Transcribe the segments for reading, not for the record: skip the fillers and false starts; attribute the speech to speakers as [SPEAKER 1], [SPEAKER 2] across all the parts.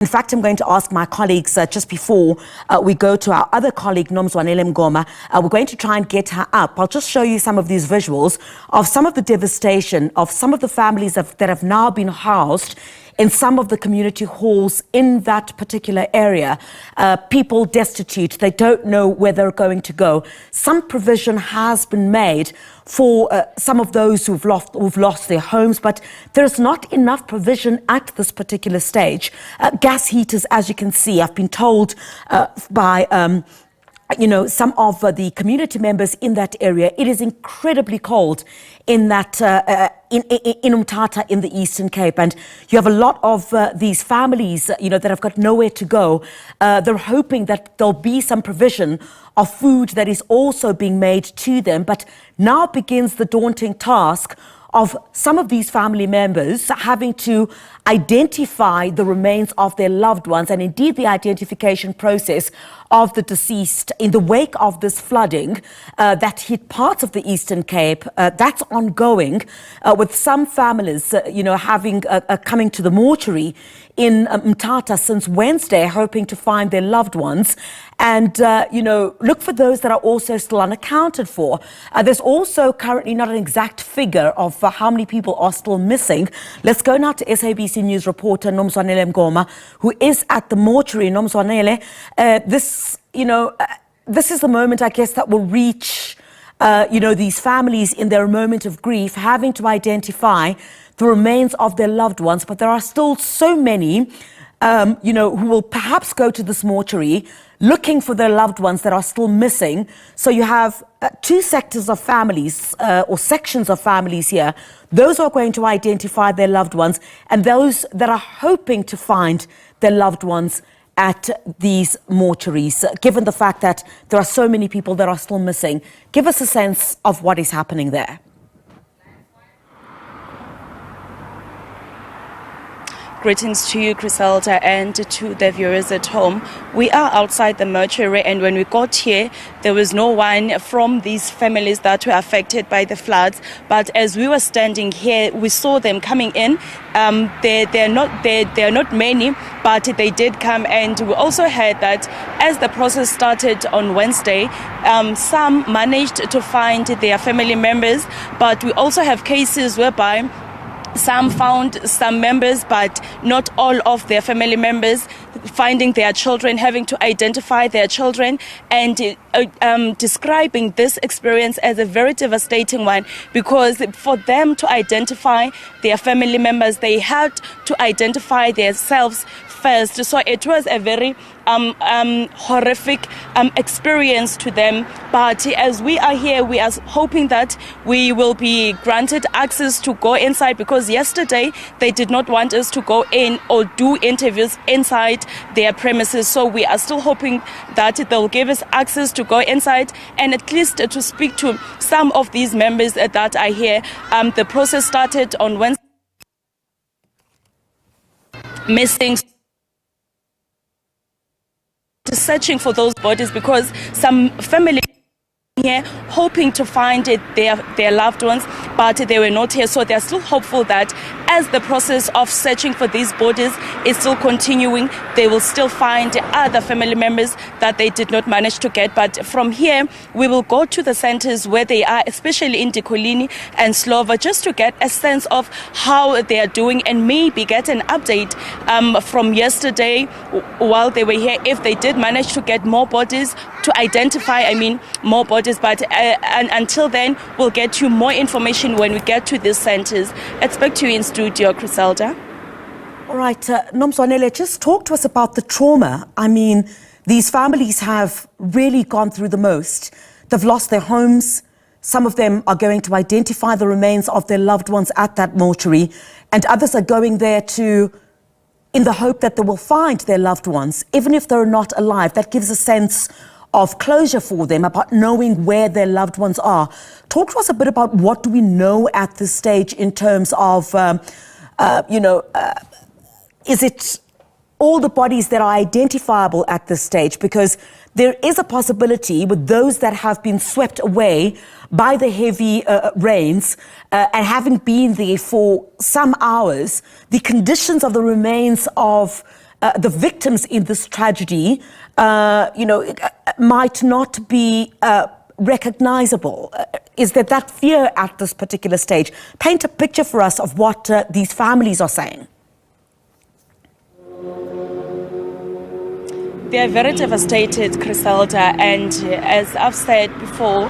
[SPEAKER 1] In fact, I'm going to ask my colleagues just before we go to our other colleague, Nomzwanele Mngoma. We're going to try and get her up. I'll just show you some of these visuals of some of the devastation of some of the families that have now been housed in some of the community halls in that particular area. People destitute, they don't know where they're going to go. Some provision has been made for some of those who've lost their homes, but there's not enough provision at this particular stage. Gas heaters, as you can see, I've been told by some of the community members in that area, it is incredibly cold in that in Mthatha in the Eastern Cape, and you have a lot of these families that have got nowhere to go. They're hoping that there'll be some provision of food that is also being made to them, but now begins the daunting task of some of these family members having to identify the remains of their loved ones, and indeed the identification process of the deceased in the wake of this flooding that hit parts of the Eastern Cape. That's ongoing, with some families, having coming to the mortuary in Mthatha since Wednesday, hoping to find their loved ones, and look for those that are also still unaccounted for. There's also currently not an exact figure of how many people are still missing. Let's go now to SABC News reporter Nomzwanele Mngoma, who is at the mortuary. Nomzwanele, this is the moment, I guess, that will reach these families in their moment of grief, having to identify the remains of their loved ones. But there are still so many who will perhaps go to this mortuary looking for their loved ones that are still missing. So you have two sectors of families or sections of families here. Those who are going to identify their loved ones, and those that are hoping to find their loved ones at these mortuaries, given the fact that there are so many people that are still missing. Give us a sense of what is happening there.
[SPEAKER 2] Greetings to you, Griselda, and to the viewers at home. We are outside the mortuary, and when we got here, there was no one from these families that were affected by the floods. But as we were standing here, we saw them coming in. They're not many, but they did come, and we also heard that as the process started on Wednesday, some managed to find their family members, but we also have cases whereby some found some members, but not all of their family members, finding their children, having to identify their children, and describing this experience as a very devastating one, because for them to identify their family members, they had to identify themselves first. So it was a very horrific experience to them. But as we are here, we are hoping that we will be granted access to go inside, because yesterday they did not want us to go in or do interviews inside their premises. So we are still hoping that they'll give us access to go inside and at least to speak to some of these members that are here. The process started on Wednesday. Missing, searching for those bodies, because some family here hoping to find their loved ones, but they were not here. So they're still hopeful that as the process of searching for these bodies is still continuing, they will still find other family members that they did not manage to get. But from here, we will go to the centers where they are, especially in Dikolini and Slova, just to get a sense of how they are doing, and maybe get an update from yesterday while they were here, if they did manage to get more bodies to identify, more bodies. But and until then, we'll get you more information when we get to these centers. Let's back to you in studio, Griselda.
[SPEAKER 1] All right, Nomzwanele, just talk to us about the trauma. These families have really gone through the most. They've lost their homes. Some of them are going to identify the remains of their loved ones at that mortuary, and others are going there in the hope that they will find their loved ones, even if they're not alive. That gives a sense of closure for them about knowing where their loved ones are. Talk to us a bit about what do we know at this stage in terms of, is it all the bodies that are identifiable at this stage? Because there is a possibility with those that have been swept away by the heavy rains and having been there for some hours, the conditions of the remains of the victims in this tragedy, might not be recognizable? Is there that fear at this particular stage? Paint a picture for us of what these families are saying.
[SPEAKER 2] They are very devastated, Griselda, and as I've said before,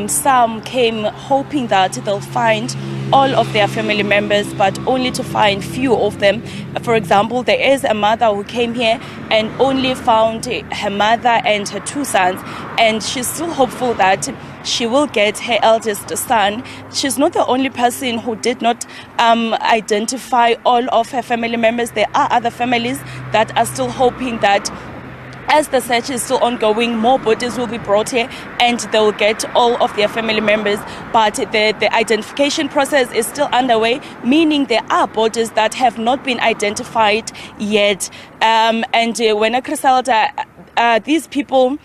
[SPEAKER 2] some came hoping that they'll find all of their family members, but only to find few of them. For example, there is a mother who came here and only found her mother and her 2 sons, and she's still hopeful that she will get her eldest son. She's not the only person who did not identify all of her family members. There are other families that are still hoping that as the search is still ongoing, more bodies will be brought here and they will get all of their family members. But the identification process is still underway, meaning there are bodies that have not been identified yet. And when Griselda, these people,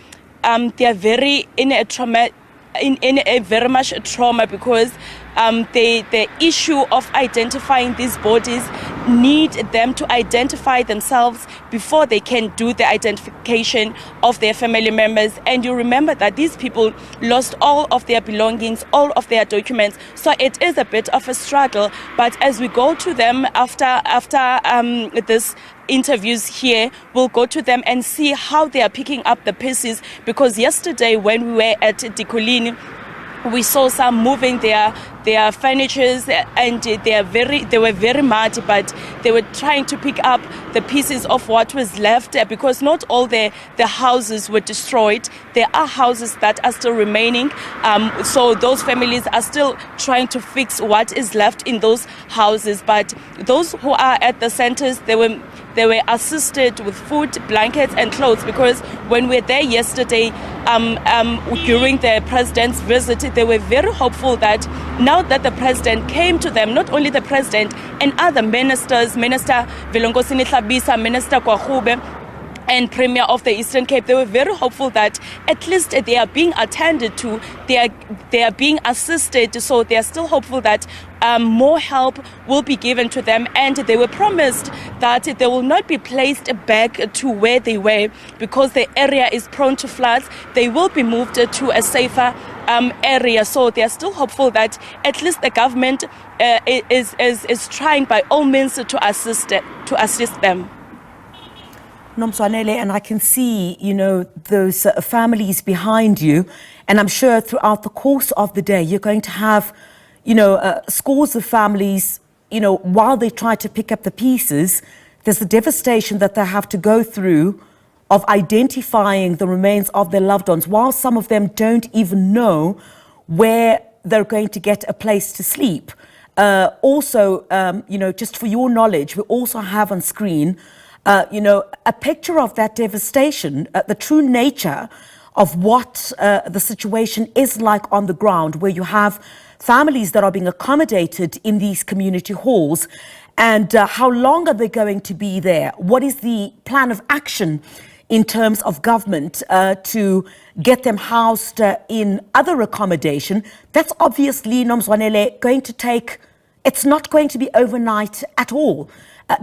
[SPEAKER 2] they are very in a trauma, in a very much a trauma, because the issue of identifying these bodies need them to identify themselves before they can do the identification of their family members. And you remember that these people lost all of their belongings, all of their documents, so it is a bit of a struggle. But as we go to them after this interviews here, we'll go to them and see how they are picking up the pieces, because yesterday when we were at Dikolini, we saw some moving their furnitures, and they were very mad, but they were trying to pick up the pieces of what was left, because not all the houses were destroyed. There are houses that are still remaining, so those families are still trying to fix what is left in those houses. But those who are at the centers, they were assisted with food, blankets and clothes, because when we were there yesterday, during the president's visit, they were very hopeful that now that the president came to them, not only the president and other ministers, Minister Velongosini Tlhabisa, Minister Kwahube, and Premier of the Eastern Cape, they were very hopeful that at least they are being attended to, they are being assisted, so they are still hopeful that more help will be given to them, and they were promised that they will not be placed back to where they were, because the area is prone to floods. They will be moved to a safer area, so they are still hopeful that at least the government is trying by all means to assist them.
[SPEAKER 1] Nomzwanele, and I can see, those families behind you, and I'm sure throughout the course of the day, you're going to have, scores of families, while they try to pick up the pieces, there's the devastation that they have to go through of identifying the remains of their loved ones, while some of them don't even know where they're going to get a place to sleep. Also, just for your knowledge, we also have on screen a picture of that devastation, the true nature of what the situation is like on the ground, where you have families that are being accommodated in these community halls. And how long are they going to be there? What is the plan of action in terms of government to get them housed in other accommodation? That's obviously, Nomzwanele, going to take, it's not going to be overnight at all.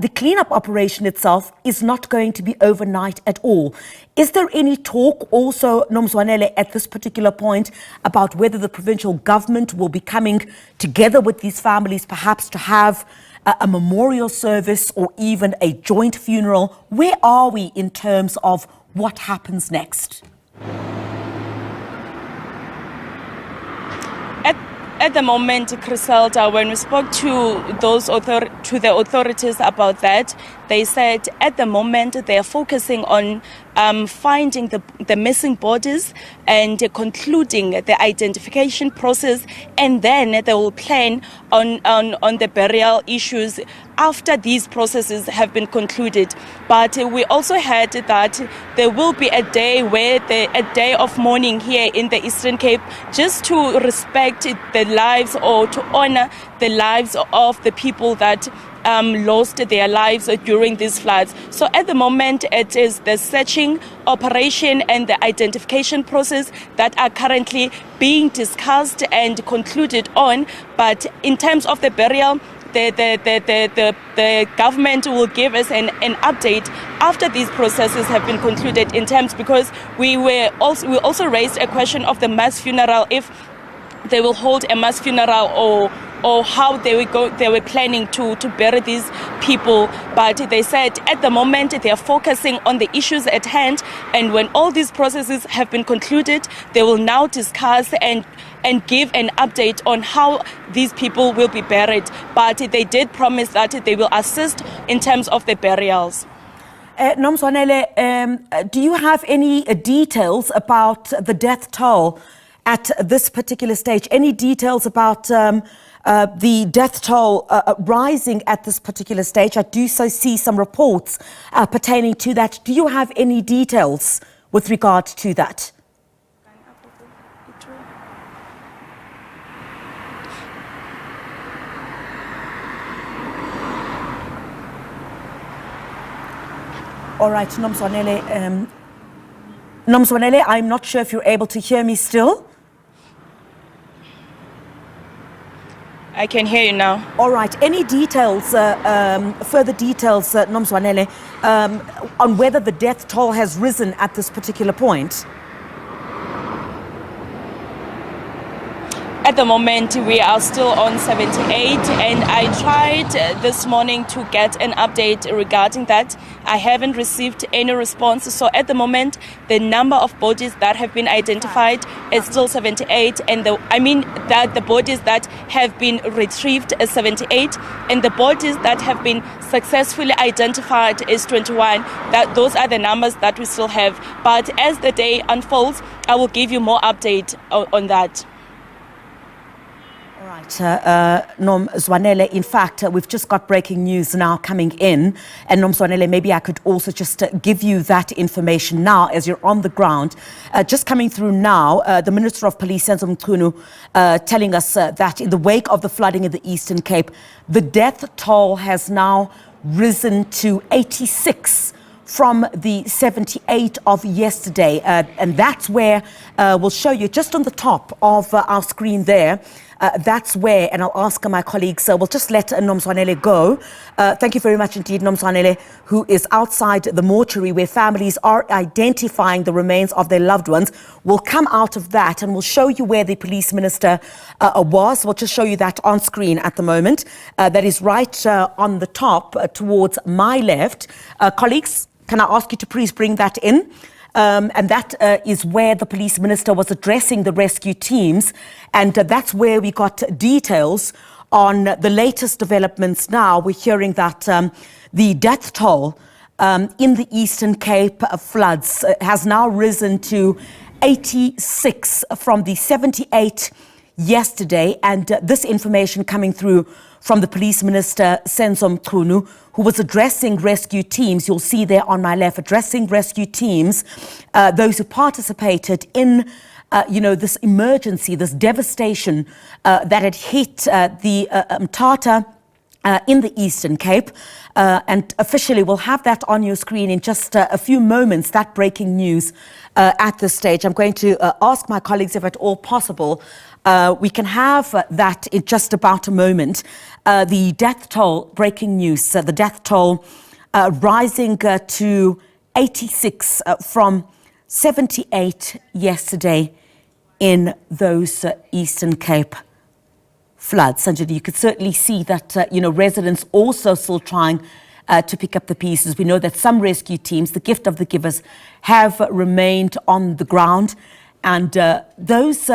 [SPEAKER 1] The cleanup operation itself is not going to be overnight at all. Is there any talk also, Nomzwanele, at this particular point about whether the provincial government will be coming together with these families, perhaps to have a memorial service or even a joint funeral? Where are we in terms of what happens next?
[SPEAKER 2] At the moment, Griselda, when we spoke to the authorities about that, they said at the moment they are focusing on finding the missing bodies and concluding the identification process, and then they will plan on the burial issues after these processes have been concluded. But we also heard that there will be a day a day of mourning here in the Eastern Cape, just to respect the lives or to honor the lives of the people that lost their lives during these floods. So at the moment, it is the searching operation and the identification process that are currently being discussed and concluded on. But in terms of the burial the government will give us an update after these processes have been concluded in terms, because we also raised a question of the mass funeral, if they will hold a mass funeral or how they were planning to bury these people. But they said at the moment they are focusing on the issues at hand, and when all these processes have been concluded, they will now discuss and give an update on how these people will be buried. But they did promise that they will assist in terms of the burials.
[SPEAKER 1] Nomzwanele, do you have any details about the death toll at this particular stage? Any details about the death toll rising at this particular stage? I do so see some reports pertaining to that. Do you have any details with regard to that? All right, Nomzwanele. Nomzwanele, I'm not sure if you're able to hear me still.
[SPEAKER 2] I can hear you now.
[SPEAKER 1] All right. Any details, further details, Nomzwanele, on whether the death toll has risen at this particular point?
[SPEAKER 2] At the moment, we are still on 78, and I tried this morning to get an update regarding that. I haven't received any response. So at the moment, the number of bodies that have been identified is still 78, and the bodies that have been retrieved is 78, and the bodies that have been successfully identified is 21. Those are the numbers that we still have. But as the day unfolds, I will give you more update on that.
[SPEAKER 1] All right, Nomzwanele, in fact, we've just got breaking news now coming in. And Nomzwanele, maybe I could also just give you that information now as you're on the ground. Just coming through now, the Minister of Police, Mthatha, telling us that in the wake of the flooding in the Eastern Cape, the death toll has now risen to 86 from the 78 of yesterday. And that's where we'll show you just on the top of our screen there. That's where, and I'll ask my colleagues, we'll just let Nomzwanele go. Thank you very much indeed, Nomzwanele, who is outside the mortuary where families are identifying the remains of their loved ones. We'll come out of that and we'll show you where the police minister was. We'll just show you that on screen at the moment. That is right on the top towards my left. Colleagues, can I ask you to please bring that in? And that is where the police minister was addressing the rescue teams. And that's where we got details on the latest developments now. We're hearing that the death toll in the Eastern Cape floods has now risen to 86 from the 78 yesterday. And this information coming through from the police minister, Mngoma, who was addressing rescue teams. You'll see there on my left, addressing rescue teams, those who participated in, this emergency, this devastation that had hit the Mthatha in the Eastern Cape. And officially, we'll have that on your screen in just a few moments, that breaking news at this stage. I'm going to ask my colleagues if at all possible, we can have that in just about a moment. The death toll, breaking news, the death toll rising to 86 from 78 yesterday in those Eastern Cape floods. Sanjay, you could certainly see that, residents also still trying to pick up the pieces. We know that some rescue teams, the gift of the givers, have remained on the ground. And those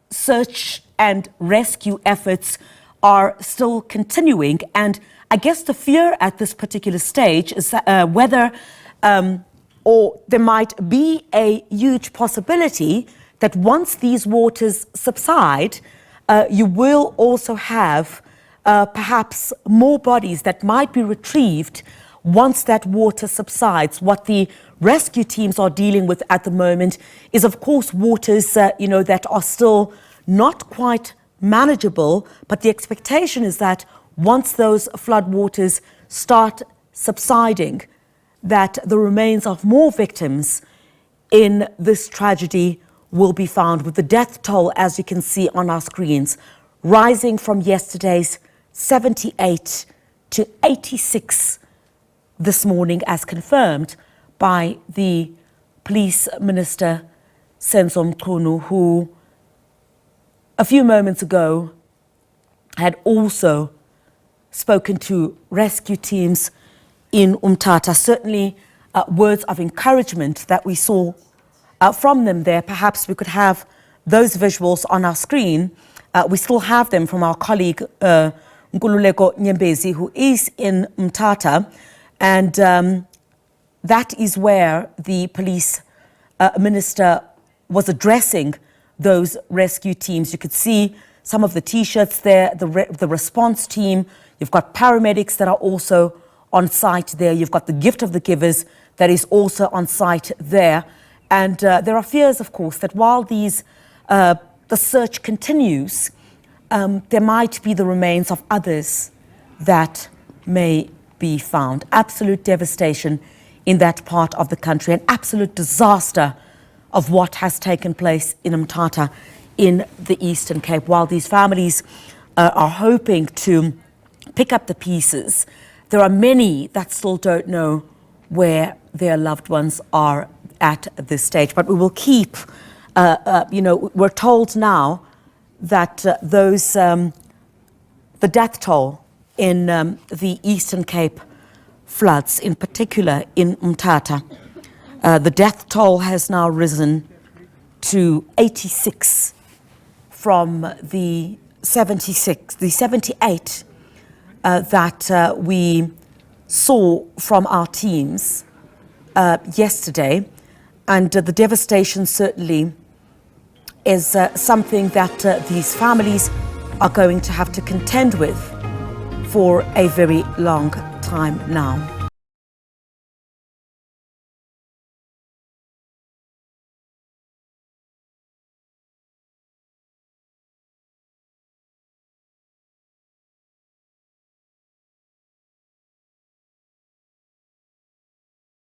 [SPEAKER 1] search and rescue efforts are still continuing. And I guess the fear at this particular stage is whether or there might be a huge possibility that once these waters subside, you will also have perhaps more bodies that might be retrieved once that water subsides. What the rescue teams are dealing with at the moment is, of course, waters that are still not quite manageable, but the expectation is that once those flood waters start subsiding, that the remains of more victims in this tragedy will be found, with the death toll, as you can see on our screens, rising from yesterday's 78 to 86 this morning, as confirmed by the Police Minister, Senzo Mchunu, who a few moments ago had also spoken to rescue teams in Mthatha. Certainly words of encouragement that we saw from them there. Perhaps we could have those visuals on our screen. We still have them from our colleague Nkululeko Nyembezi, who is in Mthatha, and that is where the police minister was addressing those rescue teams. You could see some of the T-shirts there, the response team. You've got paramedics that are also on site there. You've got the gift of the givers that is also on site there. And there are fears, of course, that while the search continues, there might be the remains of others that may be found. Absolute devastation in that part of the country, an absolute disaster of what has taken place in Mthatha in the Eastern Cape. While these families are hoping to pick up the pieces, there are many that still don't know where their loved ones are at this stage. But we will keep, we're told now that the death toll in the Eastern Cape floods, in particular in Mthatha, the death toll has now risen to 86 from the 78 that we saw from our teams yesterday. And the devastation certainly is something that these families are going to have to contend with for a very long time now.